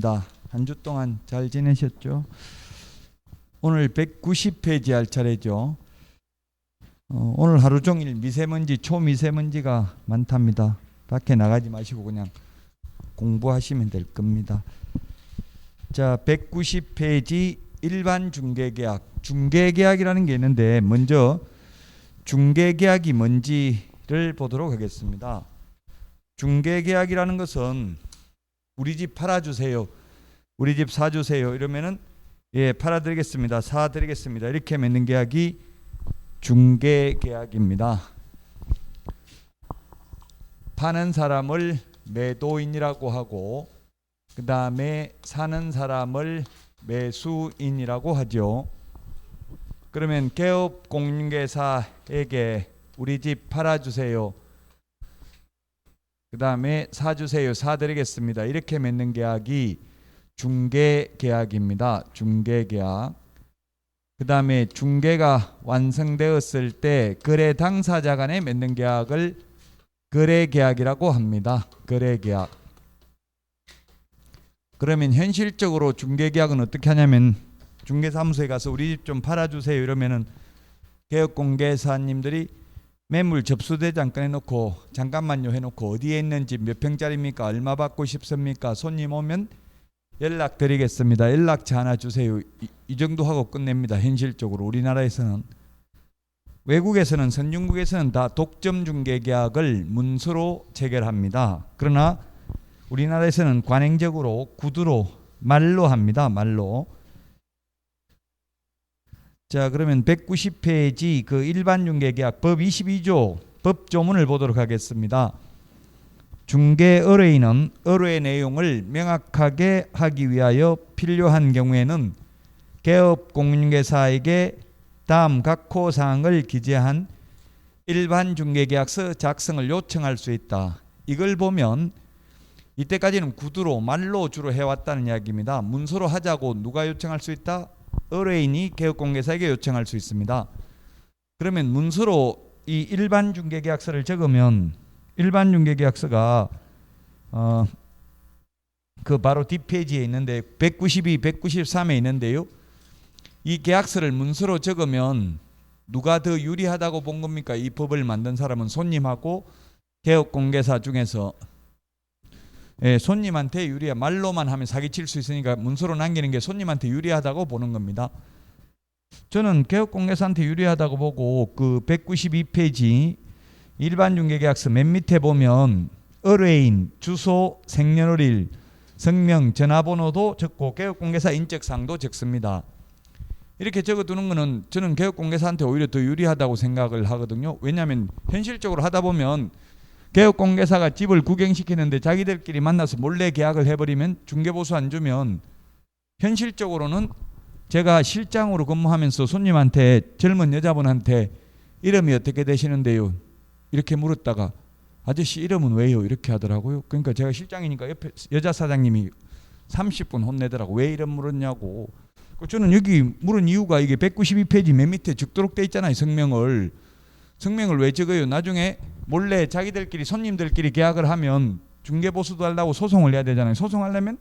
반갑습니다. 한 주 동안 잘 지내셨죠? 오늘 190페이지 할 차례죠. 오늘 하루 종일 미세먼지, 초미세먼지가 많답니다. 밖에 나가지 마시고 그냥 공부하시면 될 겁니다. 자, 190페이지 일반 중개계약. 중개계약이라는 게 있는데 먼저 중개계약이 뭔지를 보도록 하겠습니다. 중개계약이라는 것은 우리 집 팔아주세요, 우리 집 사주세요 이러면은 예 팔아드리겠습니다, 사드리겠습니다 이렇게 맺는 계약이 중개계약입니다. 파는 사람을 매도인이라고 하고 그 다음에 사는 사람을 매수인이라고 하죠. 그러면 개업공인중개사에게 우리 집 팔아주세요, 그 다음에 사주세요, 사드리겠습니다 이렇게 맺는 계약이 중개계약입니다. 중개계약. 그 다음에 중개가 완성되었을 때 거래 당사자 간에 맺는 계약을 거래계약이라고 합니다. 거래계약. 그러면 현실적으로 중개계약은 어떻게 하냐면 중개사무소에 가서 우리 집 좀 팔아주세요 이러면은 개업공개사님들이 매물 접수대장 꺼내놓고 잠깐만요 해놓고 어디에 있는지 몇 평짜리입니까, 얼마 받고 싶습니까, 손님 오면 연락드리겠습니다, 연락처 하나 주세요 이 정도 하고 끝냅니다. 현실적으로 우리나라에서는. 외국에서는 선진국에서는 다 독점 중개계약을 문서로 체결합니다. 그러나 우리나라에서는 관행적으로 구두로 말로 합니다. 말로. 자, 그러면 190페이지 그 일반 중개계약 법 22조 법조문을 보도록 하겠습니다. 중개 의뢰인은 의뢰 내용을 명확하게 하기 위하여 필요한 경우에는 개업공인중개사에게 다음 각호 사항을 기재한 일반 중개계약서 작성을 요청할 수 있다. 이걸 보면 이때까지는 구두로 말로 주로 해왔다는 이야기입니다. 문서로 하자고 누가 요청할 수 있다? 의뢰인이 개업공개사에게 요청할 수 있습니다. 그러면 문서로 이 일반 중개계약서를 적으면 일반 중개계약서가 그 바로 뒷페이지에 있는데 192, 193에 있는데요. 이 계약서를 문서로 적으면 누가 더 유리하다고 본 겁니까? 이 법을 만든 사람은 손님하고 개업공개사 중에서 손님한테 유리해. 말로만 하면 사기칠 수 있으니까 문서로 남기는 게 손님한테 유리하다고 보는 겁니다. 저는 개업공개사한테 유리하다고 보고 그 192페이지 일반 중개계약서 맨 밑에 보면 의뢰인 주소, 생년월일, 성명, 전화번호도 적고 개업공개사 인적사항도 적습니다. 이렇게 적어두는 거는 저는 개업공개사한테 오히려 더 유리하다고 생각을 하거든요. 왜냐하면 현실적으로 하다 보면 개업공개사가 집을 구경시키는데 자기들끼리 만나서 몰래 계약을 해버리면 중개보수 안 주면 현실적으로는 제가 실장으로 근무하면서 손님한테 젊은 여자분한테 이름이 어떻게 되시는데요? 이렇게 물었다가 아저씨 이름은 왜요? 이렇게 하더라고요. 그러니까 제가 실장이니까 옆에 여자 사장님이 30분 혼내더라고. 왜 이름 물었냐고. 저는 여기 물은 이유가 이게 192페이지 맨 밑에 적도록 돼 있잖아요. 성명을 왜 적어요? 나중에 몰래 자기들끼리 손님들끼리 계약을 하면 중개보수도 하려고 소송을 해야 되잖아요. 소송하려면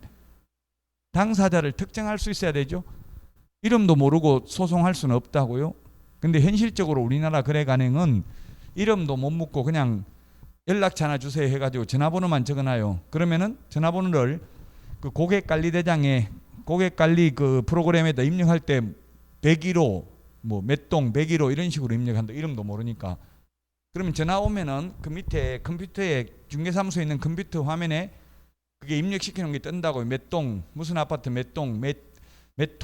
당사자를 특정할 수 있어야 되죠. 이름도 모르고 소송할 수는 없다고요. 근데 현실적으로 우리나라 거래 관행은 이름도 못 묻고 그냥 연락처 하나 주세요 해가지고 전화번호만 적어놔요. 그러면은 전화번호를 그 고객관리대장에 고객관리 그 프로그램에다 입력할 때 101호 뭐 몇 동 101호 이런 식으로 입력한다. 이름도 모르니까. 그러면 전화 오면은 그 밑에 컴퓨터에 중개사무소에 있는 컴퓨터 화면에 그게 입력시키는 게 뜬다고요. 몇 동 무슨 아파트 몇 동 몇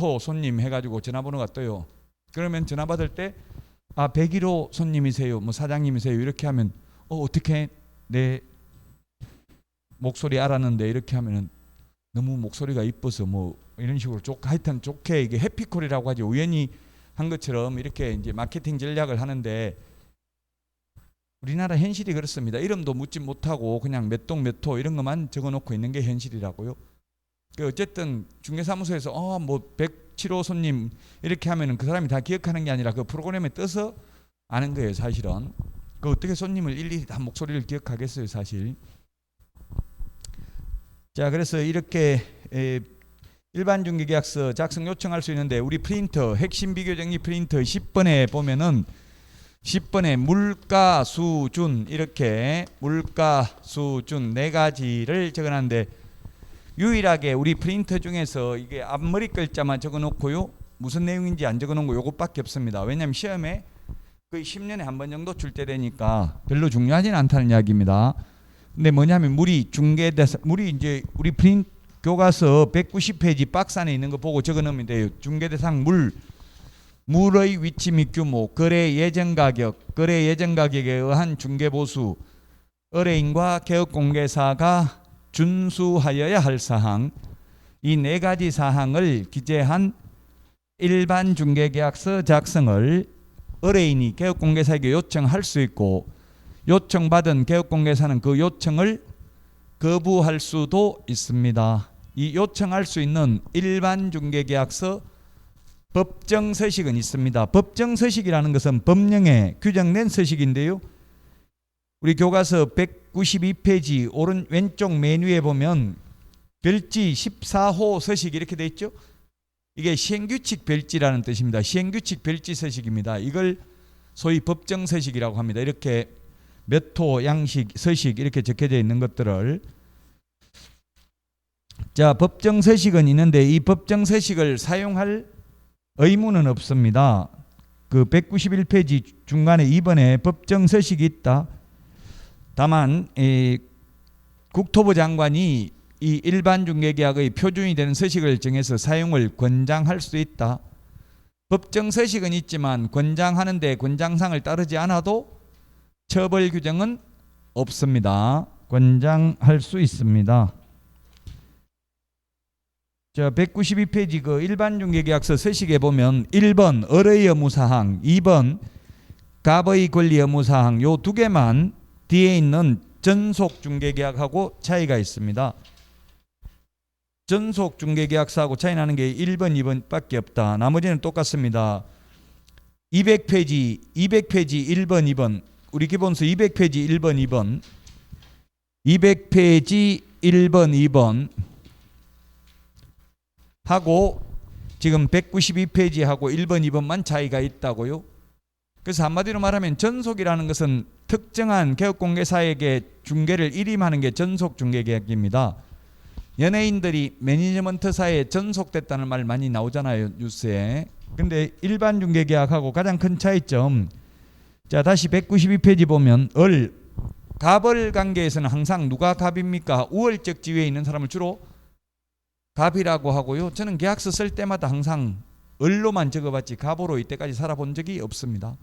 호 손님 해가지고 전화번호가 떠요. 그러면 전화 받을 때 101호 손님이세요, 뭐 사장님이세요 이렇게 하면 어떻게 내 목소리 알았는데 이렇게 하면은 너무 목소리가 이뻐서 뭐 이런 식으로 하여튼 좋게 이게 해피콜이라고 하죠. 우연히 한 것처럼 이렇게 이제 마케팅 전략을 하는데 우리나라 현실이 그렇습니다. 이름도 묻지 못하고 그냥 몇 동 몇 호 이런 것만 적어놓고 있는 게 현실이라고요. 어쨌든 중개사무소에서 뭐 107호 손님 이렇게 하면은 그 사람이 다 기억하는 게 아니라 그 프로그램에 떠서 아는 거예요. 사실은. 그 어떻게 손님을 일일이 다 목소리를 기억하겠어요, 사실. 자, 그래서 이렇게 일반 중개계약서 작성 요청할 수 있는데 우리 프린터 핵심 비교정리 프린터 10번에 보면은 10번에 물가 수준 이렇게 물가 수준 네 가지를 적어놨는데 유일하게 우리 프린터 중에서 이게 앞머리 글자만 적어놓고요 무슨 내용인지 안 적어놓은 거 요것밖에 없습니다. 왜냐하면 시험에 거의 10년에 한 번 정도 출 때 되니까 별로 중요하진 않다는 이야기입니다. 근데 뭐냐면 물이 중개대상 물이 이제 우리 프린트 교과서 190페이지 박스 안에 있는 거 보고 적어놓으면 돼요. 중개대상 물의 위치 및 규모, 거래 예정 가격, 거래 예정 가격에 의한 중개보수, 의뢰인과 개업공개사가 준수하여야 할 사항, 이 네 가지 사항을 기재한 일반 중개계약서 작성을 의뢰인이 개업공개사에게 요청할 수 있고 요청받은 개업공개사는 그 요청을 거부할 수도 있습니다. 이 요청할 수 있는 일반 중개계약서 법정 서식은 있습니다. 법정 서식이라는 것은 법령에 규정된 서식인데요. 우리 교과서 192페이지 왼쪽 맨 위에 보면 별지 14호 서식 이렇게 돼 있죠. 이게 시행규칙 별지라는 뜻입니다. 시행규칙 별지 서식입니다. 이걸 소위 법정 서식이라고 합니다. 이렇게 몇 호, 양식, 서식 이렇게 적혀져 있는 것들을 자 법정 서식은 있는데 이 법정 서식을 사용할 의무는 없습니다. 그 191페이지 중간에 2번에 법정 서식이 있다. 다만 국토부 장관이 이 일반 중개계약의 표준이 되는 서식을 정해서 사용을 권장할 수 있다. 법정 서식은 있지만 권장하는데 권장사항을 따르지 않아도 처벌 규정은 없습니다. 권장할 수 있습니다. 자, 192페이지 그 일반 중개계약서 서식에 보면 1번 의뢰 의무 사항, 2번 갑의 권리 의무 사항 요 두 개만 뒤에 있는 전속 중개계약하고 차이가 있습니다. 전속 중개계약서하고 차이 나는 게 1번, 2번밖에 없다. 나머지는 똑같습니다. 200페이지 1번, 2번 우리 기본서 200페이지 1번, 2번 200페이지 1번, 2번 하고 지금 192페이지하고 1번, 2번만 차이가 있다고요. 그래서 한마디로 말하면 전속이라는 것은 특정한 개업공개사에게 중개를 일임하는 게 전속 중개계약입니다. 연예인들이 매니지먼트사에 전속됐다는 말 많이 나오잖아요, 뉴스에. 근데 일반 중개계약하고 가장 큰 차이점. 자, 다시 192페이지 보면 갑을 관계에서는 항상 누가 갑입니까? 우월적 지위에 있는 사람을 주로 갑이라고 하고요. 저는 계약서 쓸 때마다 항상 을로만 적어봤지 갑으로 이때까지 살아본 적이 없습니다.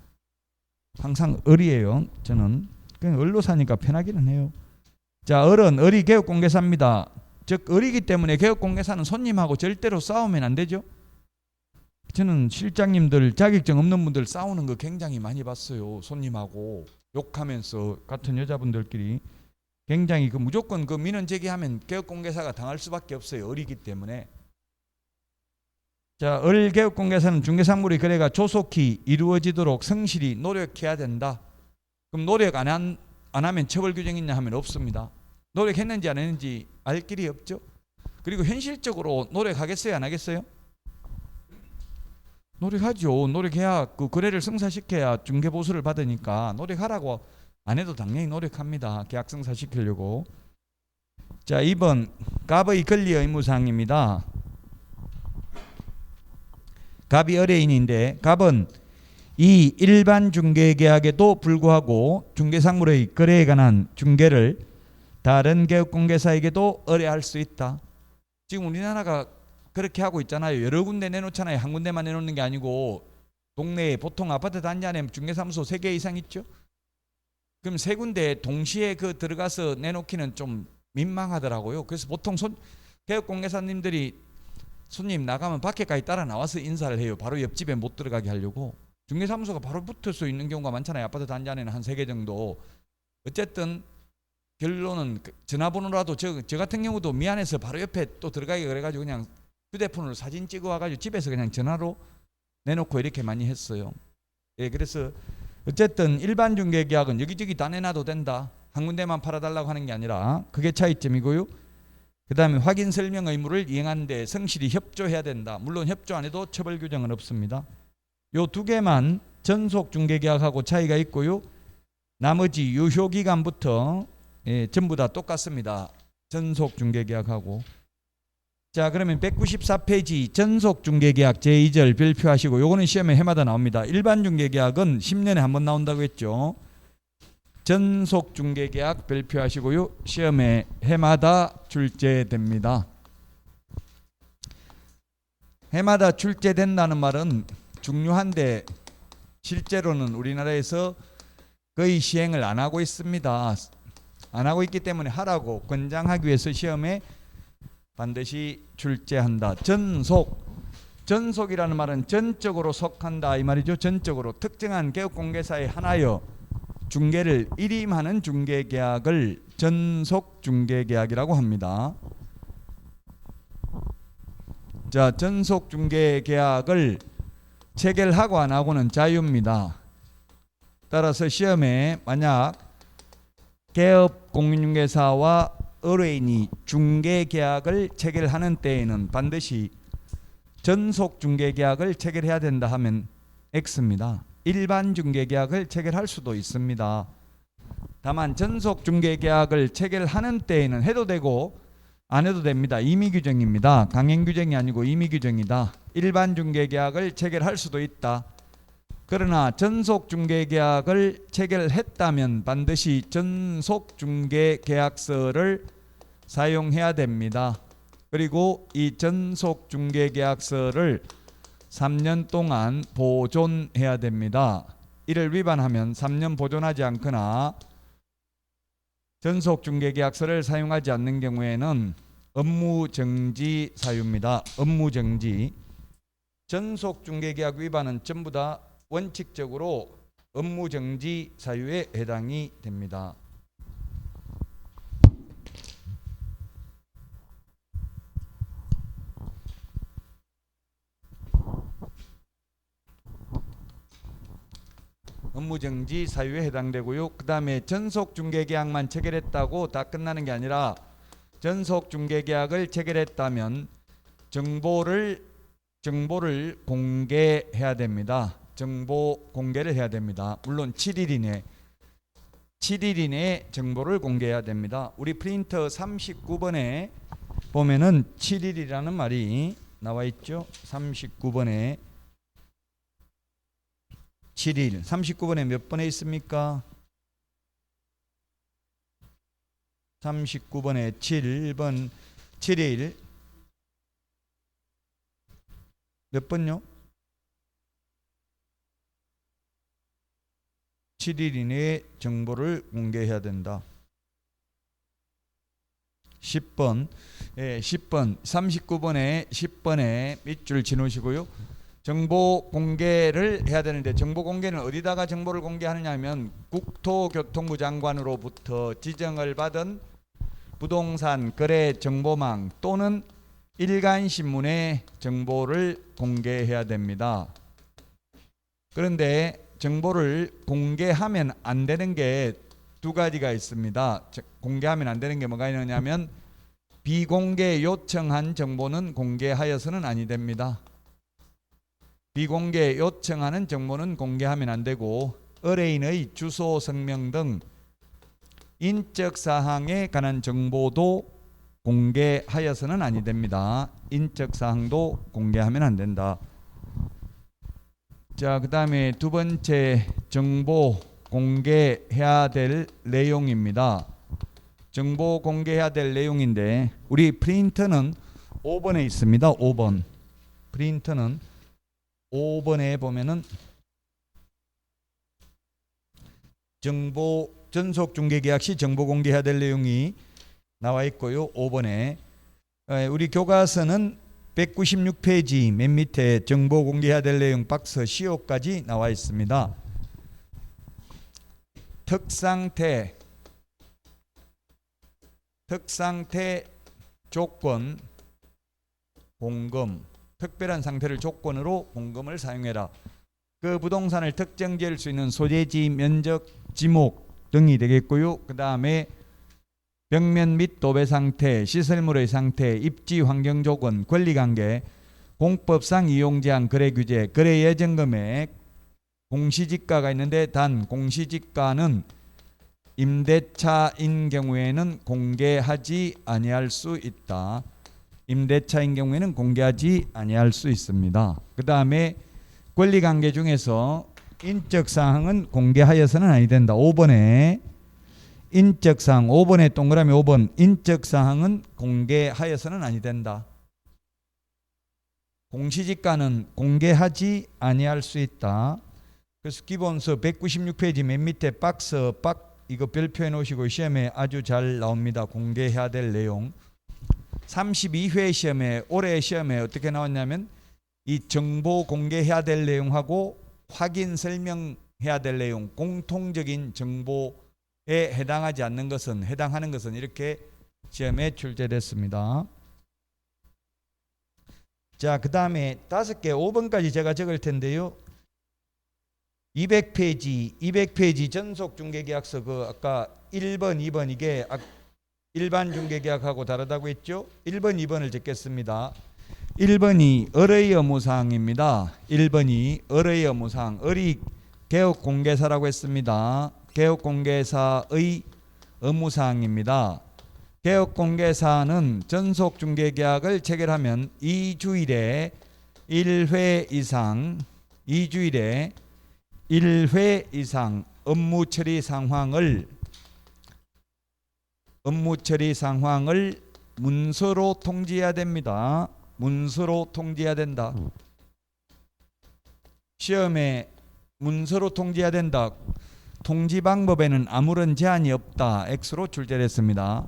항상 을이에요. 저는 그냥 을로 사니까 편하기는 해요. 자, 을이 개업공개사입니다. 즉 을이기 때문에 개업공개사는 손님하고 절대로 싸우면 안 되죠. 저는 실장님들 자격증 없는 분들 싸우는 거 굉장히 많이 봤어요. 손님하고 욕하면서 같은 여자분들끼리 굉장히 그 무조건 그 민원 제기하면 개업공개사가 당할 수밖에 없어요. 을이기 때문에. 자, 을 개업공개사는 중개상물의 거래가 조속히 이루어지도록 성실히 노력해야 된다. 그럼 노력 안 하면 처벌 규정이 있냐 하면 없습니다. 노력했는지 안 했는지 알 길이 없죠. 그리고 현실적으로 노력하겠어요, 안 하겠어요? 노력하죠. 노력해야 그 거래를 성사시켜야 중개보수를 받으니까 노력하라고 안 해도 당연히 노력합니다. 계약 성사시키려고. 자, 2번 갑의 권리 의무사항입니다. 갑이 의뢰인인데 갑은 이 일반 중개계약에도 불구하고 중개상물의 거래에 관한 중개를 다른 개업공개사에게도 의뢰할 수 있다. 지금 우리나라가 그렇게 하고 있잖아요. 여러 군데 내놓잖아요. 한 군데만 내놓는 게 아니고 동네에 보통 아파트 단지 안에 중개사무소 3개 이상 있죠. 그럼 3군데 동시에 그 들어가서 내놓기는 좀 민망하더라고요. 그래서 보통 개업공개사님들이 손님 나가면 밖에까지 따라 나와서 인사를 해요. 바로 옆집에 못 들어가게 하려고. 중개사무소가 바로 붙어서 있는 경우가 많잖아요. 아파트 단지 안에는 한 3개 정도. 어쨌든 결론은 전화번호라도 저 같은 경우도 미안해서 바로 옆에 또 들어가게 그래가지고 그냥 휴대폰으로 사진 찍어 와가지고 집에서 그냥 전화로 내놓고 이렇게 많이 했어요. 예, 그래서 어쨌든 일반 중개계약은 여기저기 다 내놔도 된다. 한 군데만 팔아달라고 하는 게 아니라 그게 차이점이고요. 그 다음에 확인 설명 의무를 이행하는데 성실히 협조해야 된다. 물론 협조 안 해도 처벌 규정은 없습니다. 요 두 개만 전속 중개계약하고 차이가 있고요. 나머지 유효 기간부터 전부 다 똑같습니다. 전속 중개계약하고. 자, 그러면 194페이지 전속 중개계약 제2절 별표하시고, 요거는 시험에 해마다 나옵니다. 일반 중개계약은 10년에 한 번 나온다고 했죠. 전속 중개계약 별표하시고요. 시험에 해마다 출제됩니다. 해마다 출제된다는 말은 중요한데 실제로는 우리나라에서 거의 시행을 안 하고 있습니다. 안 하고 있기 때문에 하라고 권장하기 위해서 시험에 반드시 출제한다. 전속이라는 말은 전적으로 속한다 이 말이죠. 전적으로 특정한 개업공개사에 하나여 중개를 일임하는 중개계약을 전속 중개계약이라고 합니다. 자, 전속 중개계약을 체결하고 안 하고는 자유입니다. 따라서 시험에 만약 개업공인중개사와 의뢰인이 중개계약을 체결하는 때에는 반드시 전속 중개계약을 체결해야 된다 하면 X입니다. 일반 중개계약을 체결할 수도 있습니다. 다만 전속 중개계약을 체결하는 때에는 해도 되고 안 해도 됩니다. 임의규정입니다. 강행규정이 아니고 임의규정이다. 일반 중개계약을 체결할 수도 있다. 그러나 전속 중개계약을 체결했다면 반드시 전속 중개계약서를 사용해야 됩니다. 그리고 이 전속 중개계약서를 3년 동안 보존해야 됩니다. 이를 위반하면 3년 보존하지 않거나 전속 중개계약서를 사용하지 않는 경우에는 업무정지 사유입니다. 업무정지. 전속 중개계약 위반은 전부 다 원칙적으로 업무정지 사유에 해당이 됩니다. 업무정지 사유에 해당되고요. 그 다음에 전속중개계약만 체결했다고 다 끝나는 게 아니라 전속중개계약을 체결했다면 정보를 공개해야 됩니다. 정보 공개를 해야 됩니다. 물론 7일 이내 정보를 공개해야 됩니다. 우리 프린터 39번에 보면은 7일이라는 말이 나와 있죠. 39번에 7일. 39번에 몇 번에 있습니까? 39번에 7번 7일 몇 번요? 7일 이내에 정보를 공개해야 된다. 10번 10번 39번에 10번에 밑줄 지우시고요. 정보 공개를 해야 되는데 정보 공개는 어디다가 정보를 공개하느냐 하면 국토교통부 장관으로부터 지정을 받은 부동산 거래 정보망 또는 일간신문에 정보를 공개해야 됩니다. 그런데 정보를 공개하면 안 되는 게 두 가지가 있습니다. 공개하면 안 되는 게 뭐가 있느냐면 비공개 요청한 정보는 공개하여서는 아니 됩니다. 비공개 요청하는 정보는 공개하면 안 되고 의뢰인의 주소, 성명 등 인적 사항에 관한 정보도 공개하여서는 아니 됩니다. 인적 사항도 공개하면 안 된다. 자, 그 다음에 두 번째 정보 공개해야 될 내용입니다. 정보 공개해야 될 내용인데 우리 프린터는 5번에 있습니다. 5번. 프린터는 5번에 보면은 전속 중개계약 시 정보 공개해야 될 내용이 나와 있고요. 5번에 우리 교과서는 196페이지 맨 밑에 정보 공개해야 될 내용 박스 15까지 나와 있습니다. 특상태 조건 공금 특별한 상태를 조건으로 공금을 사용해라. 그 부동산을 특정 지을 수 있는 소재지, 면적, 지목 등이 되겠고요. 그 다음에 벽면 및 도배 상태, 시설물의 상태, 입지 환경 조건, 권리관계, 공법상 이용 제한, 거래 규제, 거래 예정 금액, 공시지가가 있는데 단 공시지가는 임대차인 경우에는 공개하지 아니할 수 있다. 임대차인 경우에는 공개하지 아니할 수 있습니다. 그 다음에 권리관계 중에서 인적사항은 공개하여서는 아니 된다. 5번에 인적사항, 5번에 동그라미 5번 인적사항은 공개하여서는 아니 된다. 공시지가는 공개하지 아니할 수 있다. 그래서 기본서 196페이지 맨 밑에 박스 이거 별표해 놓으시고 시험에 아주 잘 나옵니다. 공개해야 될 내용. 32회 시험에 올해 시험에 어떻게 나왔냐면 이 정보 공개해야 될 내용하고 확인 설명해야 될 내용, 공통적인 정보에 해당하는 것은 이렇게 시험에 출제됐습니다. 자, 그 다음에 5개 5번까지 제가 적을 텐데요. 200페이지 전속중개계약서 그 아까 1번, 2번 이게 일반 중개계약하고 다르다고 했죠. 1번, 2번을 적겠습니다. 1번이 을의 의무사항입니다. 1번이 을의 의무사항. 을이 개업공개사라고 했습니다. 개업공개사의 의무사항입니다. 개업공개사는 전속중개계약을 체결하면 2주일에 1회 이상 2주일에 1회 이상 업무 처리 상황을 문서로 통지해야 됩니다. 문서로 통지해야 된다. 시험에 문서로 통지해야 된다. 통지 방법에는 아무런 제한이 없다. X로 출제됐습니다.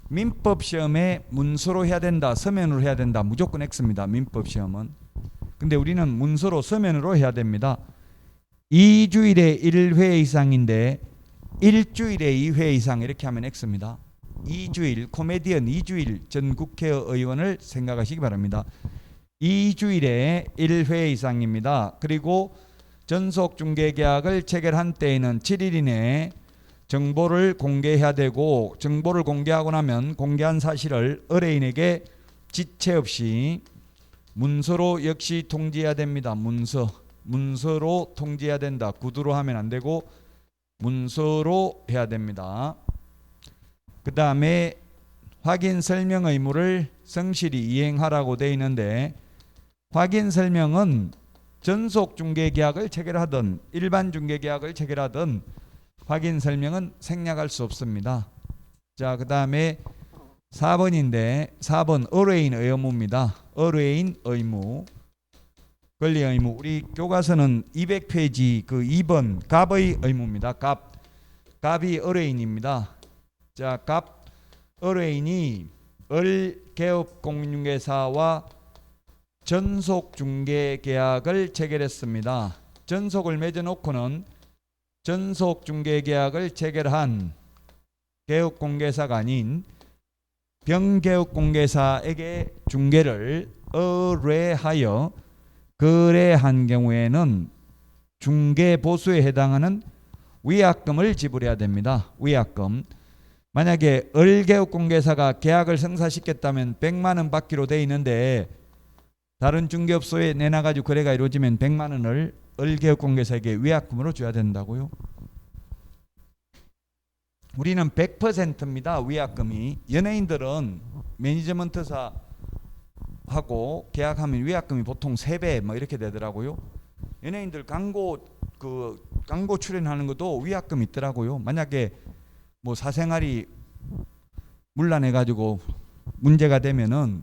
민법 시험에 문서로 해야 된다. 서면으로 해야 된다. 무조건 X입니다. 민법 시험은. 근데 우리는 문서로 서면으로 해야 됩니다. 2주일에 1회 이상인데 일주일에 2회 이상 이렇게 하면 X입니다. 2주일 코미디언 2주일 전 국회의원을 생각하시기 바랍니다. 2주일에 1회 이상입니다. 그리고 전속중개계약을 체결한 때에는 7일 이내에 정보를 공개해야 되고 정보를 공개하고 나면 공개한 사실을 의뢰인에게 지체 없이 문서로 역시 통지해야 됩니다. 문서로 통지해야 된다. 구두로 하면 안 되고 문서로 해야 됩니다. 그 다음에 확인 설명 의무를 성실히 이행하라고 되어 있는데 확인 설명은 전속 중개계약을 체결하든 일반 중개계약을 체결하든 확인 설명은 생략할 수 없습니다. 자, 그 다음에 4번인데 4번 의뢰인 의무입니다. 의뢰인 의무, 권리 의무. 우리 교과서는 200페이지 그 2번 갑의 의무입니다. 갑이 의뢰인입니다. 자, 갑 의뢰인이 을개업공인중개사와 전속중개계약을 체결했습니다. 전속을 맺어놓고는 전속중개계약을 체결한 개업공개사가 아닌 병개업공개사에게 중개를 의뢰하여 거래한 경우에는 중개보수에 해당하는 위약금을 지불해야 됩니다. 위약금. 만약에 을개업공개사가 계약을 성사시켰다면 100만 원 받기로 돼 있는데 다른 중개업소에 내놔가지고 거래가 이루어지면 100만 원을 을개업공개사에게 위약금으로 줘야 된다고요. 우리는 100%입니다. 위약금이. 연예인들은 매니지먼트사 하고 계약하면 위약금이 보통 3배 뭐 이렇게 되더라고요. 연예인들 광고 출연하는 것도 위약금 있더라고요. 만약에 뭐 사생활이 문란해 가지고 문제가 되면은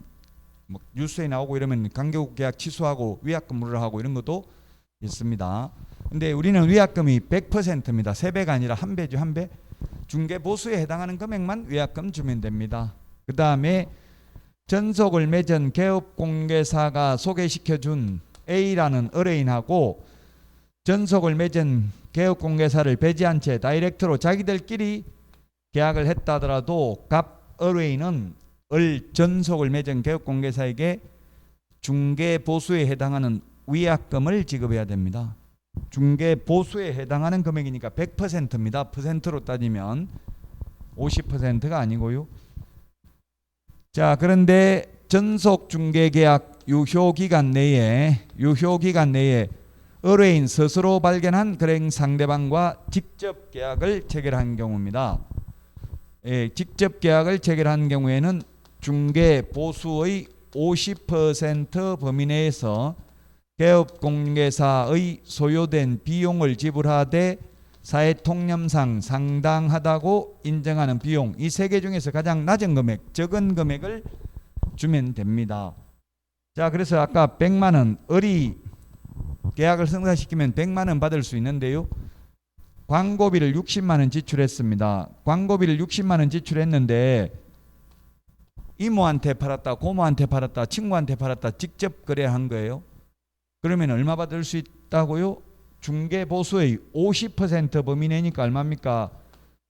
뭐 뉴스에 나오고 이러면 강제국 계약 취소하고 위약금 물으하고 이런 것도 있습니다. 근데 우리는 위약금이 100%입니다. 3배가 아니라 1배죠. 1배. 중개 보수에 해당하는 금액만 위약금 주면 됩니다. 그 다음에 전속을 맺은 개업공개사가 소개시켜준 A라는 의뢰인하고 전속을 맺은 개업공개사를 배제한 채 다이렉트로 자기들끼리 계약을 했다 하더라도 갑 의뢰인은 전속을 맺은 개업공개사에게 중개보수에 해당하는 위약금을 지급해야 됩니다. 중개보수에 해당하는 금액이니까 100%입니다. 퍼센트로 따지면 50%가 아니고요. 자, 그런데 전속 중개 계약 유효 기간 내에 의뢰인 스스로 발견한 거래 상대방과 직접 계약을 체결한 경우입니다. 예, 직접 계약을 체결한 경우에는 중개 보수의 50% 범위 내에서 개업공개사의 소요된 비용을 지불하되 사회 통념상 상당하다고 인정하는 비용, 이 세 개 중에서 가장 낮은 금액, 적은 금액을 주면 됩니다. 자, 그래서 아까 100만 원, 을이 계약을 성사시키면 100만 원 받을 수 있는데요. 광고비를 60만 원 지출했습니다. 광고비를 60만 원 지출했는데 이모한테 팔았다, 고모한테 팔았다, 친구한테 팔았다, 직접 거래한 거예요. 그러면 얼마 받을 수 있다고요? 중개 보수의 50% 범위 내니까 얼마입니까?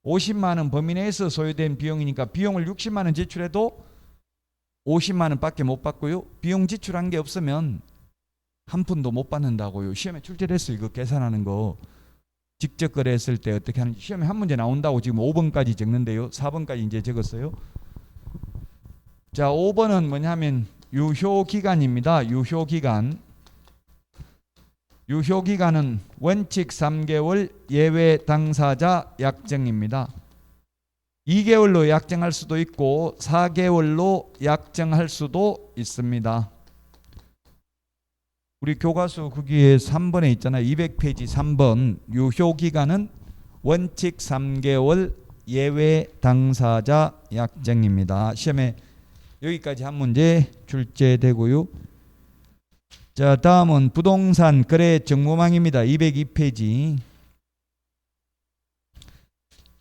50만 원 범위 내에서 소요된 비용이니까 비용을 60만 원 지출해도 50만 원밖에 못 받고요. 비용 지출한 게 없으면 한 푼도 못 받는다고요. 시험에 출제됐어요. 이거 계산하는 거. 직접 거래했을 때 어떻게 하는지 시험에 한 문제 나온다고 지금 5번까지 적는데요. 4번까지 이제 적었어요. 자, 5번은 뭐냐면 유효기간입니다. 유효기간. 유효기간은 원칙 3개월, 예외 당사자 약정입니다. 2개월로 약정할 수도 있고 4개월로 약정할 수도 있습니다. 우리 교과서 거기에 3번에 있잖아요. 200페이지 3번. 유효기간은 원칙 3개월, 예외 당사자 약정입니다. 시험에 여기까지 한 문제 출제되고요. 자, 다음은 부동산 거래 정보망입니다. 202페이지.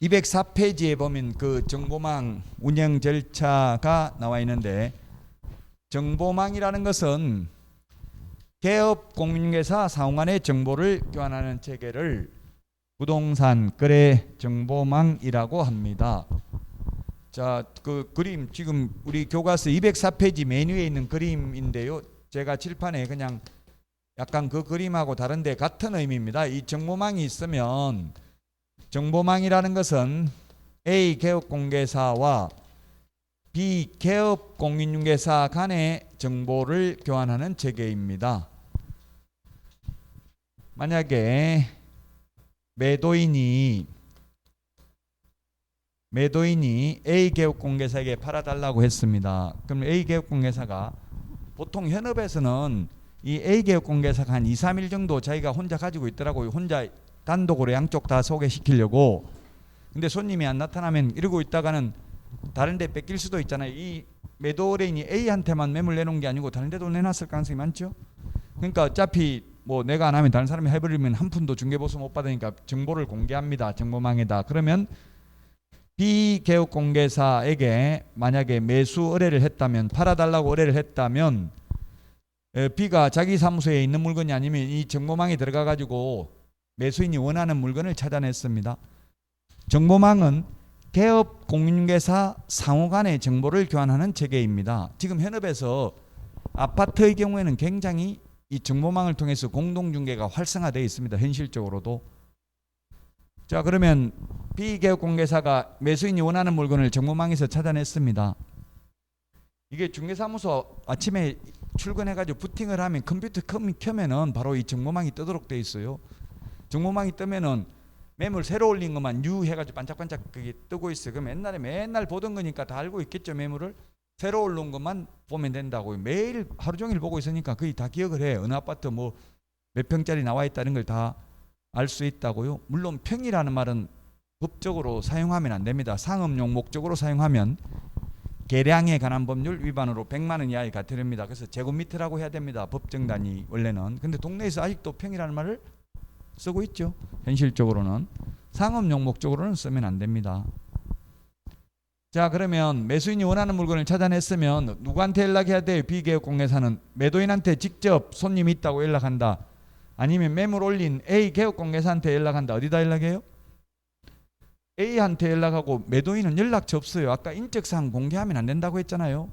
204페이지에 보면 그 정보망 운영 절차가 나와 있는데, 정보망이라는 것은 개업 공인중개사 상호 간의 정보를 교환하는 체계를 부동산 거래 정보망이라고 합니다. 자, 그 그림 지금 우리 교과서 204페이지 메뉴에 있는 그림인데요. 제가 칠판에 그냥 약간 그 그림하고 다른데 같은 의미입니다. 이 정보망이 있으면, 정보망이라는 것은 A 개업공개사와 B 개업공인중개사 간의 정보를 교환하는 체계입니다. 만약에 매도인이 A 개업공개사에게 팔아달라고 했습니다. 그럼 A 개업공개사가, 보통 현업에서는 이 A 개업공개사가 한 2, 3일 정도 자기가 혼자 가지고 있더라고요. 혼자 단독으로 양쪽 다 소개시키려고. 근데 손님이 안 나타나면 이러고 있다가는 다른 데 뺏길 수도 있잖아요. 이 매도 의뢰인이 A한테만 매물 내놓은 게 아니고 다른 데도 내놨을 가능성이 많죠. 그러니까 어차피 뭐 내가 안 하면 다른 사람이 해버리면 한 푼도 중개보수 못 받으니까 정보를 공개합니다. 정보망에다. 그러면 B 개업공개사에게 만약에 매수 의뢰를 했다면, 팔아달라고 의뢰를 했다면, B가 자기 사무소에 있는 물건이 아니면 이 정보망에 들어가 가지고 매수인이 원하는 물건을 찾아냈습니다. 정보망은 개업 공인중개사 상호 간의 정보를 교환하는 체계입니다. 지금 현업에서 아파트의 경우에는 굉장히 이 정보망을 통해서 공동중개가 활성화되어 있습니다. 현실적으로도. 자, 그러면 B개업공개사가 매수인이 원하는 물건을 정보망에서 찾아냈습니다. 이게 중개사무소 아침에 출근해가지고 부팅을 하면 컴퓨터 켜면은 바로 이 정보망이 뜨도록 돼 있어요. 정보망이 뜨면은 매물 새로 올린 것만 뉴 해가지고 반짝반짝 그게 뜨고 있어요. 그럼 옛날에 맨날 보던 거니까 다 알고 있겠죠. 매물을 새로 올린 것만 보면 된다고요. 매일 하루 종일 보고 있으니까 거의 다 기억을 해. 어느 아파트 뭐 몇 평짜리 나와 있다는 걸 다 알 수 있다고요. 물론 평이라는 말은 법적으로 사용하면 안 됩니다. 상업용 목적으로 사용하면 계량에 관한 법률 위반으로 100만 원 이하의 과태료입니다. 그래서 제곱미터라고 해야 됩니다. 법정 단위 원래는. 근데 동네에서 아직도 평이라는 말을 쓰고 있죠. 현실적으로는. 상업용 목적으로는 쓰면 안 됩니다. 자, 그러면 매수인이 원하는 물건을 찾아냈으면 누구한테 연락해야 돼요? B개업공개사는 매도인한테 직접 손님이 있다고 연락한다. 아니면 매물 올린 A 개업공개사한테 연락한다. 어디다 연락해요? A한테 연락하고 매도인은 연락처 없어요. 아까 인적사항 공개하면 안 된다고 했잖아요.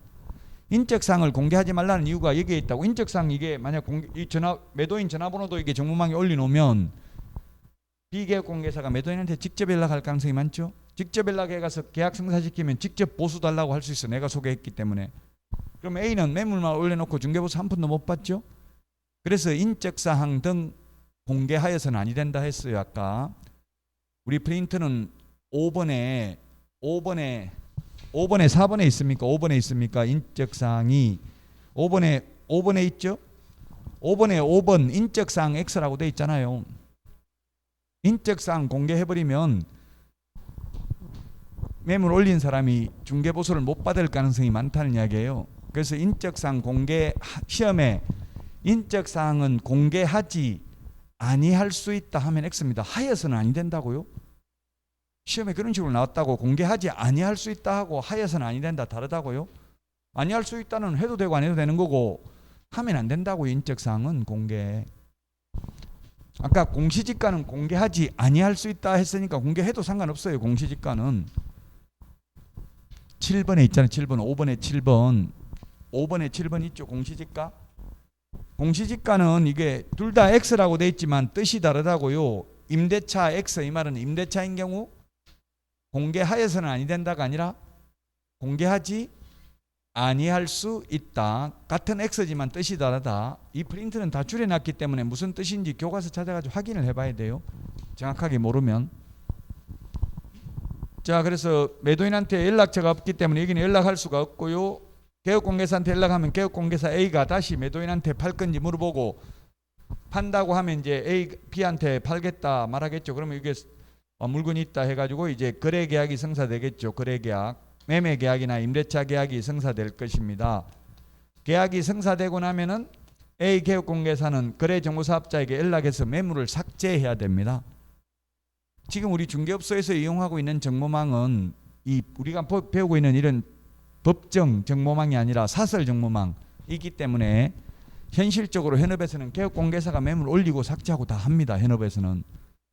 인적사항을 공개하지 말라는 이유가 여기에 있다고. 인적사항 이게 만약 매도인 전화번호도 이게 정보망에 올려놓으면 B개업공개사가 매도인한테 직접 연락할 가능성이 많죠. 직접 연락해 가서 계약 성사시키면 직접 보수 달라고 할 수 있어. 내가 소개했기 때문에. 그럼 A는 매물만 올려놓고 중개보수 한 푼도 못 받죠. 그래서 인적사항 등 공개하여서는 아니 된다 했어요. 아까 우리 프린트는 5번에 4번에 있습니까? 5번에 있습니까? 인적사항이 5번에 있죠? 5번에 5번 인적사항 X라고 돼 있잖아요. 인적사항 공개해버리면 매물 올린 사람이 중개보수를 못 받을 가능성이 많다는 이야기예요. 그래서 인적사항 공개 시험에 인적사항은 공개하지 아니할 수 있다 하면 X입니다. 하여서는 아니 된다고요? 시험에 그런 식으로 나왔다고 공개하지 아니할 수 있다 하고 하여서는 아니 된다 다르다고요? 아니할 수 있다는 해도 되고 안 해도 되는 거고 하면 안 된다고요. 인적사항은 공개. 아까 공시지가는 공개하지 아니할 수 있다 했으니까 공개해도 상관없어요. 공시지가는 7번에 있잖아요. 7번 5번에 7번 있죠. 공시지가. 공시지가는 이게 둘 다 X라고 돼 있지만 뜻이 다르다고요. 임대차 X 이 말은 임대차인 경우 공개하여서는 아니 된다가 아니라 공개하지 아니할 수 있다. 같은 X지만 뜻이 다르다. 이 프린트는 다 줄여놨기 때문에 무슨 뜻인지 교과서 찾아가지고 확인을 해봐야 돼요. 정확하게 모르면. 자, 그래서 매도인한테 연락처가 없기 때문에 여기는 연락할 수가 없고요. 개업공개사한테 연락하면 개업공개사 A가 다시 매도인한테 팔 건지 물어보고 판다고 하면 이제 A, B한테 팔겠다 말하겠죠. 그러면 이게 물건이 있다 해가지고 이제 거래계약이 성사되겠죠. 거래계약. 매매계약이나 임대차 계약이 성사될 것입니다. 계약이 성사되고 나면은 A 개업공개사는 거래정보사업자에게 연락해서 매물을 삭제해야 됩니다. 지금 우리 중개업소에서 이용하고 있는 정보망은 이 우리가 배우고 있는 이런 법정 정보망이 아니라 사설 정보망이기 때문에 현실적으로 현업에서는 개업공개사가 매물 올리고 삭제하고 다 합니다. 현업에서는.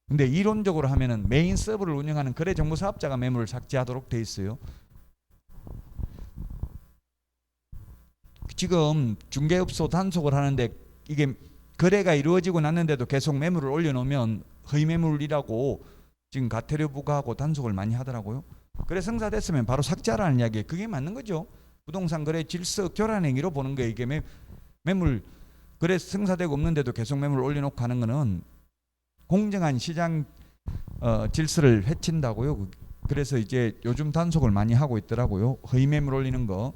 근데 이론적으로 하면은 메인 서버를 운영하는 거래정보사업자가 매물을 삭제하도록 돼 있어요. 지금 중개업소 단속을 하는데 이게 거래가 이루어지고 났는데도 계속 매물을 올려놓으면 허위매물이라고 지금 가태료 부과하고 단속을 많이 하더라고요. 거래 성사됐으면 바로 삭제하라는 이야기예요. 그게 맞는 거죠. 부동산 거래 질서 교란 행위로 보는 거예요. 이게 매물 거래 성사되고 없는데도 계속 매물을 올려놓고 하는 거는 공정한 시장 질서를 해친다고요. 그래서 이제 요즘 단속을 많이 하고 있더라고요. 허위매물 올리는 거.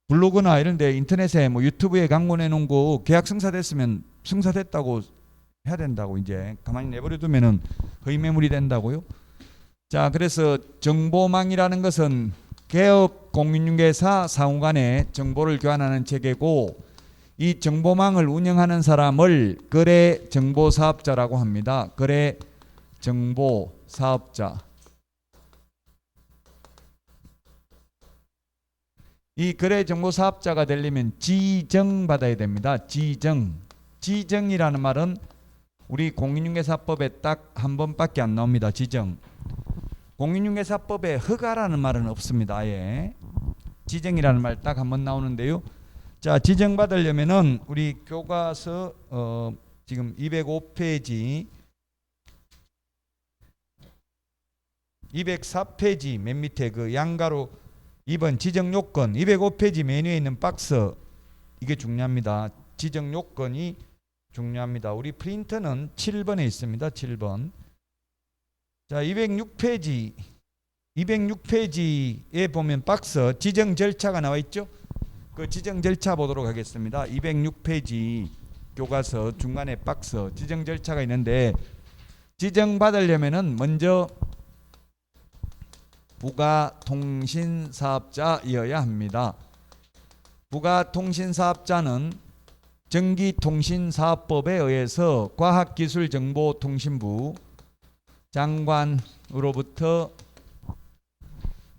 블로그나 이런 데 인터넷에 뭐 유튜브에 광고내 놓은 거 계약 성사됐으면 성사됐다고 해야 된다고 이제 가만히 내버려 두면은 허위매물이 된다고요. 자, 그래서 정보망이라는 것은 개업 공인중개사 상호 간에 정보를 교환하는 체계고 이 정보망을 운영하는 사람을 거래정보사업자라고 합니다. 거래정보사업자. 이 거래정보사업자가 되려면 지정받아야 됩니다. 지정이라는 말은 우리 공인중개사법에 딱 한 번밖에 안 나옵니다. 지정. 공인중개사법에 허가라는 말은 없습니다. 아예. 지정이라는 말 딱 한 번 나오는데요. 자, 지정받으려면은 우리 교과서 지금 205페이지 204페이지 맨 밑에 그 양가로 2번 지정요건 205페이지 메뉴에 있는 박스 이게 중요합니다. 지정요건이 중요합니다. 우리 프린터는 7번에 있습니다. 7번. 자, 206페이지에 보면 박스 지정 절차가 나와 있죠. 그 지정 절차 보도록 하겠습니다. 206페이지 교과서 중간에 박스 지정 절차가 있는데 지정 받으려면은 먼저 부가통신사업자이어야 합니다. 부가통신사업자는 전기통신사업법에 의해서 과학기술정보통신부 장관으로부터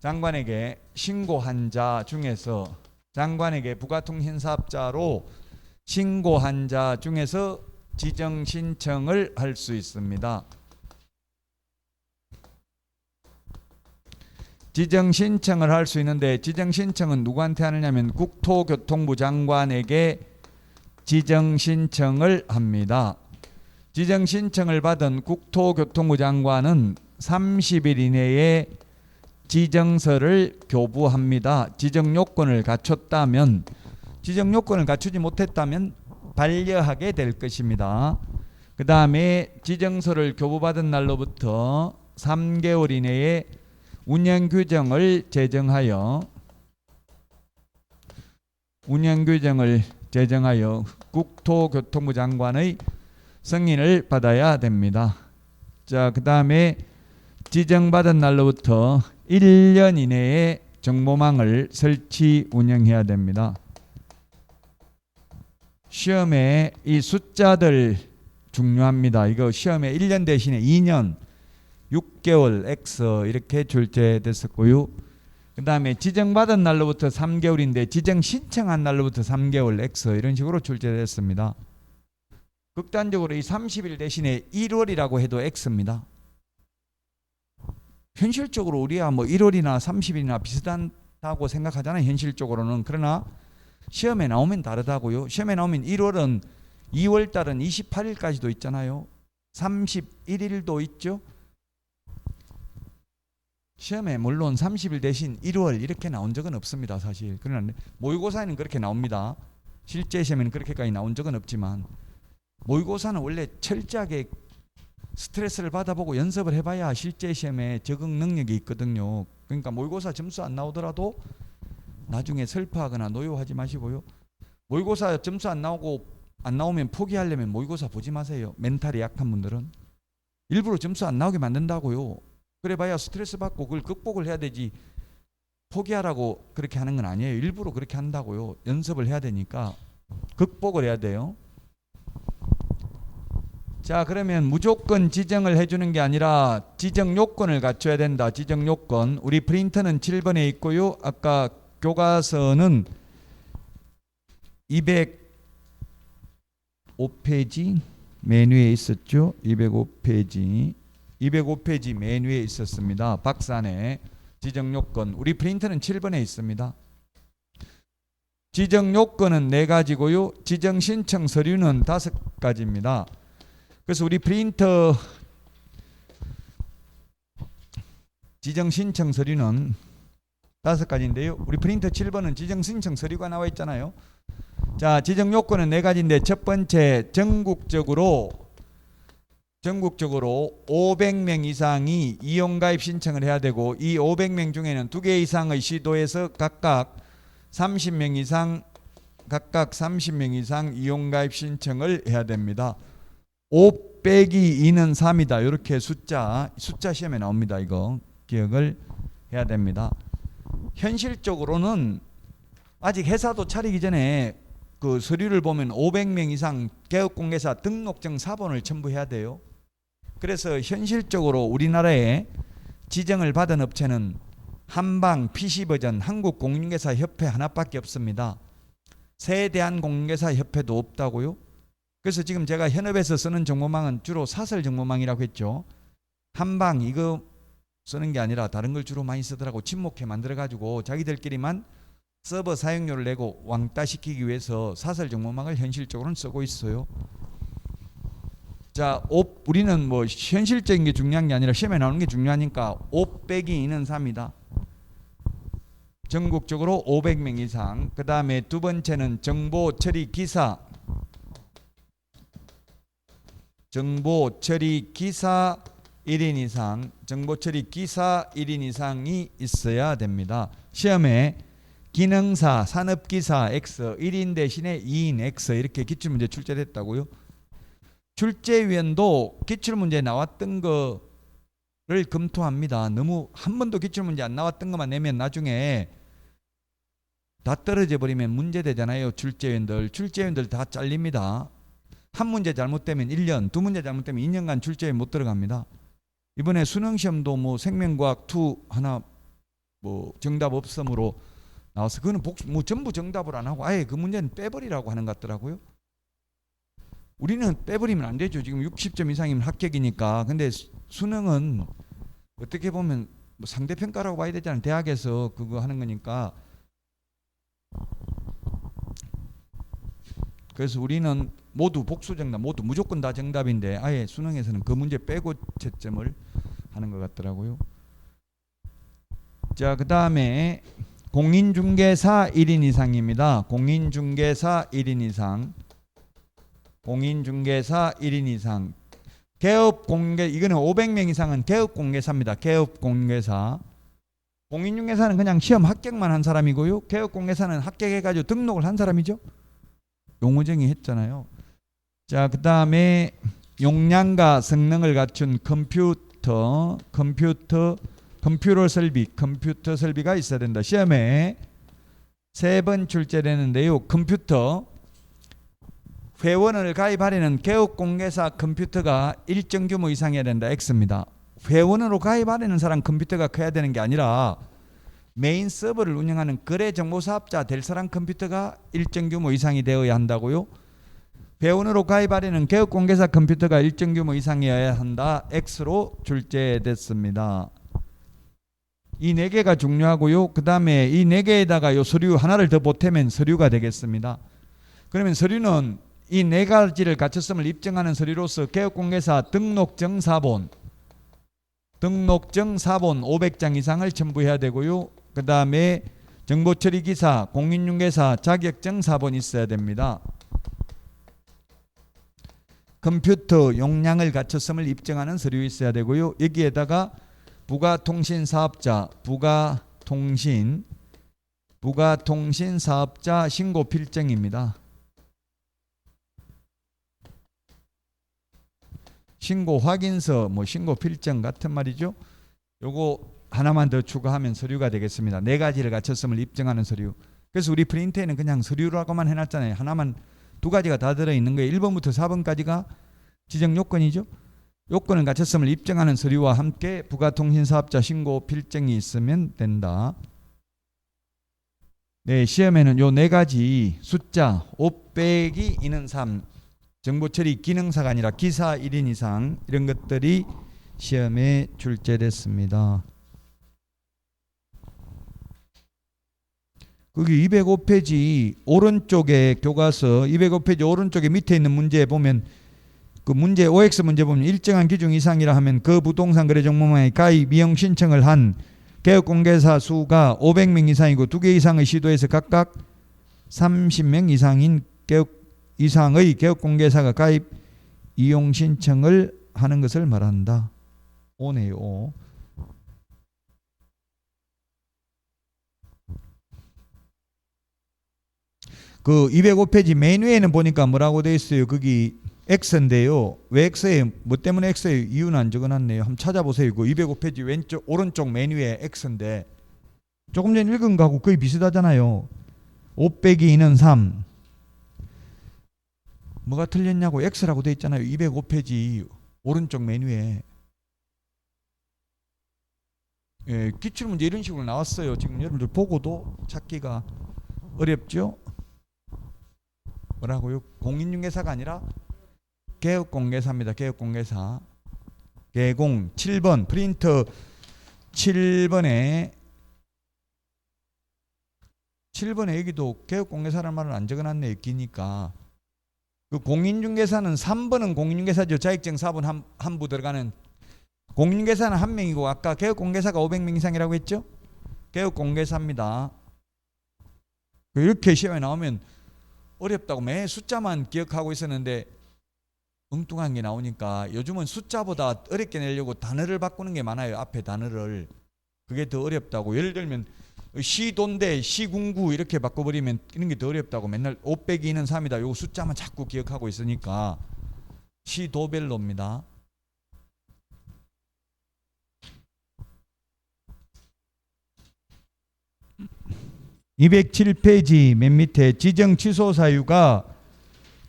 장관에게 신고한 자 중에서 장관에게 부가통신사업자로 신고한 자 중에서 지정 신청을 할 수 있습니다. 지정 신청을 할 수 있는데 지정 신청은 누구한테 하느냐면 국토교통부 장관에게 지정 신청을 합니다. 지정 신청을 받은 국토교통부 장관은 30일 이내에 지정서를 교부합니다. 지정 요건을 갖췄다면, 지정 요건을 갖추지 못했다면 반려하게 될 것입니다. 그 다음에 지정서를 교부받은 날로부터 3개월 이내에 운영규정을 제정하여 국토교통부 장관의 승인을 받아야 됩니다. 자, 그 다음에 지정받은 날로부터 1년 이내에 정보망을 설치 운영해야 됩니다. 시험에 이 숫자들 중요합니다. 이거 시험에 1년 대신에 2년, 6개월 X 이렇게 출제됐었고요. 그 다음에 지정받은 날로부터 3개월인데 지정 신청한 날로부터 3개월 X 이런 식으로 출제됐습니다. 극단적으로 이 30일 대신에 1월이라고 해도 X입니다. 현실적으로 우리야 뭐 1월이나 30일이나 비슷하다고 생각하잖아요. 현실적으로는. 그러나 시험에 나오면 다르다고요. 시험에 나오면 1월은 2월 달은 28일까지도 있잖아요. 31일도 있죠. 시험에 물론 30일 대신 1월 이렇게 나온 적은 없습니다. 사실. 그러나 모의고사에는 그렇게 나옵니다. 실제 시험에는 그렇게까지 나온 적은 없지만 모의고사는 원래 철저하게 스트레스를 받아보고 연습을 해봐야 실제 시험에 적응 능력이 있거든요. 그러니까 모의고사 점수 안 나오더라도 나중에 슬퍼하거나 노여워하지 마시고요. 모의고사 점수 안 나오면 포기하려면 모의고사 보지 마세요. 멘탈이 약한 분들은 일부러 점수 안 나오게 만든다고요. 그래봐야 스트레스 받고 그걸 극복을 해야 되지 포기하라고 그렇게 하는 건 아니에요. 일부러 그렇게 한다고요. 연습을 해야 되니까 극복을 해야 돼요. 자, 그러면 무조건 지정을 해주는 게 아니라 지정 요건을 갖춰야 된다. 지정 요건. 우리 프린터는 7번에 있고요. 아까 교과서는 205페이지 맨 위에 있었죠. 205페이지 맨 위에 있었습니다. 박스안에 지정 요건. 우리 프린터는 7번에 있습니다. 지정 요건은 4가지고요. 지정 신청 서류는 5가지입니다. 그래서 우리 프린터 지정 신청 서류는 5가지인데요. 우리 프린터 7번은 지정 신청 서류가 나와 있잖아요. 자, 지정 요건은 4가지인데 첫 번째 전국적으로 500명 이상이 이용가입 신청을 해야 되고 이 500명 중에는 2개 이상의 시도에서 각각 30명 이상 이용가입 신청을 해야 됩니다. 5 빼기 2는 3이다. 이렇게 숫자 시험에 나옵니다. 이거 기억을 해야 됩니다. 현실적으로는 아직 회사도 차리기 전에 그 서류를 보면 500명 이상 개업공개사 등록증 사본을 첨부해야 돼요. 그래서 현실적으로 우리나라에 지정을 받은 업체는 한방 PC버전 한국공인중개사협회 하나밖에 없습니다. 세대한공인중개사협회도 없다고요. 그래서 지금 제가 현업에서 쓰는 정보망은 주로 사설 정보망이라고 했죠. 한방 이거 쓰는 게 아니라 다른 걸 주로 많이 쓰더라고. 친목회 만들어가지고 자기들끼리만 서버 사용료를 내고 왕따시키기 위해서 사설 정보망을 현실적으로는 쓰고 있어요. 자, 우리는 뭐 현실적인 게 중요한 게 아니라 시험에 나오는 게 중요하니까 5 빼기 2는 3이다. 전국적으로 500명 이상. 그 다음에 두 번째는 정보 처리 기사 1인 이상, 정보 처리 기사 1인 이상이 있어야 됩니다. 시험에 기능사, 산업기사 X 1인 대신에 2인 X 이렇게 기출문제 출제됐다고요. 출제위원도 기출문제 나왔던 거를 검토합니다. 너무 한 번도 기출문제 안 나왔던 것만 내면 나중에 다 떨어져 버리면 문제되잖아요. 출제위원들 다 잘립니다. 한 문제 잘못되면 1년, 두 문제 잘못되면 2년간 출제에 못 들어갑니다. 이번에 수능시험도 뭐 생명과학 2 하나 뭐 정답 없음으로 나와서 그거는 뭐 전부 정답을 안 하고 아예 그 문제는 빼버리라고 하는 것 같더라고요. 우리는 빼버리면 안 되죠. 지금 60점 이상이면 합격이니까. 근데 수능은 어떻게 보면 뭐 상대평가라고 봐야 되잖아요. 대학에서 그거 하는 거니까. 그래서 우리는 모두 복수 정답, 모두 무조건 다 정답인데 아예 수능에서는 그 문제 빼고 채점을 하는 것 같더라고요. 자, 그 다음에 공인중개사 1인 이상입니다. 공인중개사 1인 이상. 공인중개사 1인 이상. 개업공개, 이거는 500명 이상은 개업공개사입니다. 개업공개사. 공인중개사는 그냥 시험 합격만 한 사람이고요. 개업공개사는 합격해가지고 등록을 한 사람이죠. 용어정의 했잖아요. 자, 그 다음에 용량과 성능을 갖춘 컴퓨터 설비가 있어야 된다. 시험에 3번 출제되는데요. 컴퓨터 회원을 가입하려는 개업공개사 컴퓨터가 일정 규모 이상이어야 된다. X입니다. 회원으로 가입하려는 사람 컴퓨터가 커야 되는 게 아니라 메인 서버를 운영하는 거래정보사업자 될 사람 컴퓨터가 일정 규모 이상이 되어야 한다고요. 회원으로 가입하려는 개업공개사 컴퓨터가 일정 규모 이상이어야 한다. X로 출제됐습니다. 이 4개가 중요하고요. 그 다음에 이 4개에다가 요 서류 하나를 더 보태면 서류가 되겠습니다. 그러면 서류는 이 4가지를 갖췄음을 입증하는 서류로서 개업공개사 등록증 사본 500장 이상을 첨부해야 되고요. 그 다음에 정보처리기사, 공인중개사 자격증 사본 있어야 됩니다. 컴퓨터 용량을 갖췄음을 입증하는 서류 있어야 되고요. 여기에다가 부가통신사업자, 부가통신사업자 신고필증입니다. 신고 확인서, 신고 필증 같은 말이죠. 요거 하나만 더 추가하면 서류가 되겠습니다. 4가지를 갖췄음을 입증하는 서류. 그래서 우리 프린트에는 그냥 서류라고만 해놨잖아요. 하나만 2가지가 다 들어있는 거예요. 1번부터 4번까지가 지정 요건이죠. 요건을 갖췄음을 입증하는 서류와 함께 부가통신사업자 신고 필증이 있으면 된다. 네, 시험에는 요 4가지 숫자 5 빼기 2는 3 정보처리 기능사가 아니라 기사 1인 이상 이런 것들이 시험에 출제됐습니다. 거기 205페이지 오른쪽에 교과서 205페이지 오른쪽에 밑에 있는 문제에 보면 그 문제 OX 문제 보면 일정한 기준 이상이라 하면 그 부동산 거래 정보망에 가입 이용 신청을 한 개업공개사 수가 500명 이상이고 2개 이상의 시도에서 각각 30명 이상의 개업공개사가 가입 이용 신청을 하는 것을 말한다. 오네요. 그 205페이지 맨 위에는 보니까 뭐라고 되어 있어요. 거기 X인데요. 왜 X예요? 뭐 때문에 X예요? 이유는 안 적어놨네요. 한번 찾아보세요. 그 205페이지 왼쪽 오른쪽 맨 위에 X인데 조금 전에 읽은 거하고 거의 비슷하잖아요. 5 빼기 2는 3. 뭐가 틀렸냐고 X라고 되어 있잖아요. 205페이지 오른쪽 맨 위에. 예, 기출문제 이런 식으로 나왔어요. 지금 여러분들 보고도 찾기가 어렵죠? 뭐라고요? 공인중개사가 아니라 개업공개사입니다. 개업공개사. 개공 7번 프린터 7번에 여기도 개업공개사라는 말을 안 적어놨네요. 기니까. 그 공인중개사는 3번은 공인중개사죠. 자격증 4번 한부 들어가는 공인중개사는 1명이고 아까 개업공개사가 500명 이상이라고 했죠. 개업공개사입니다. 이렇게 시험에 나오면 어렵다고 매 숫자만 기억하고 있었는데 엉뚱한 게 나오니까 요즘은 숫자보다 어렵게 내려고 단어를 바꾸는 게 많아요. 앞에 단어를. 그게 더 어렵다고. 예를 들면 시도인데 시군구 이렇게 바꿔버리면 이런 게 더 어렵다고. 맨날 5 빼기 2는 3이다. 요 숫자만 자꾸 기억하고 있으니까 시도별로입니다. (207페이지) 맨 밑에 지정 취소 사유가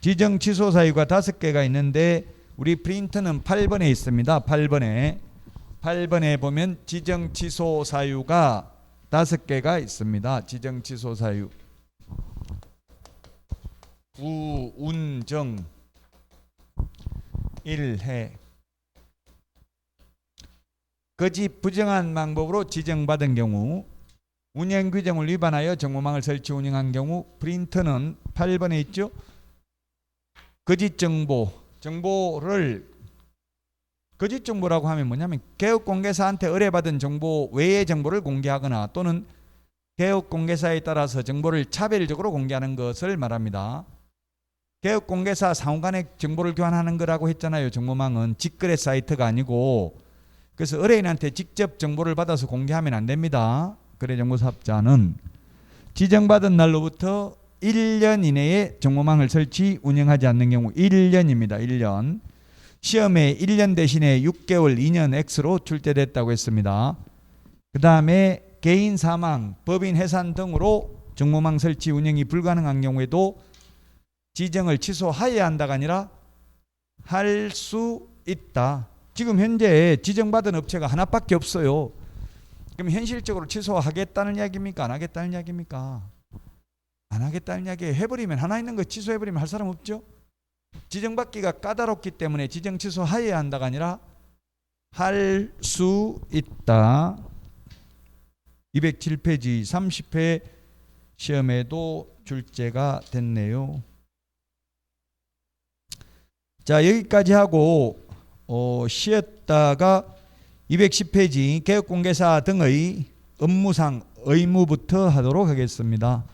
5개가 있는데 우리 프린터는 8번에 있습니다. 8번에 보면 지정 취소 사유가 5개가 있습니다. 지정 취소 사유. 부운정 1회 거짓 부정한 방법으로 지정받은 경우, 운영 규정을 위반하여 정보망을 설치 운영한 경우. 프린터는 8번에 있죠. 거짓 정보를 거짓 정보라고 하면 뭐냐면 개업공개사한테 의뢰받은 정보 외의 정보를 공개하거나 또는 개업공개사에 따라서 정보를 차별적으로 공개하는 것을 말합니다. 개업공개사 상호 간의 정보를 교환하는 거라고 했잖아요. 정보망은 직거래 사이트가 아니고. 그래서 의뢰인한테 직접 정보를 받아서 공개하면 안 됩니다. 거래정보사업자는 지정받은 날로부터 1년 이내에 정보망을 설치 운영하지 않는 경우 1년입니다. 1년. 시험에 1년 대신에 6개월, 2년 X로 출제됐다고 했습니다. 그 다음에 개인 사망, 법인 해산 등으로 정보망 설치 운영이 불가능한 경우에도 지정을 취소하여야 한다가 아니라 할 수 있다. 지금 현재 지정받은 업체가 하나밖에 없어요. 그럼 현실적으로 취소하겠다는 이야기입니까? 안 하겠다는 이야기입니까? 안 하겠다는 이야기예요. 해버리면 하나 있는 거 취소해버리면 할 사람 없죠? 지정받기가 까다롭기 때문에 지정 취소하여야 한다가 아니라 할 수 있다. 207페이지 30회 시험에도 출제가 됐네요. 자, 여기까지 하고 쉬었다가 210페이지 개업공개사 등의 업무상 의무부터 하도록 하겠습니다.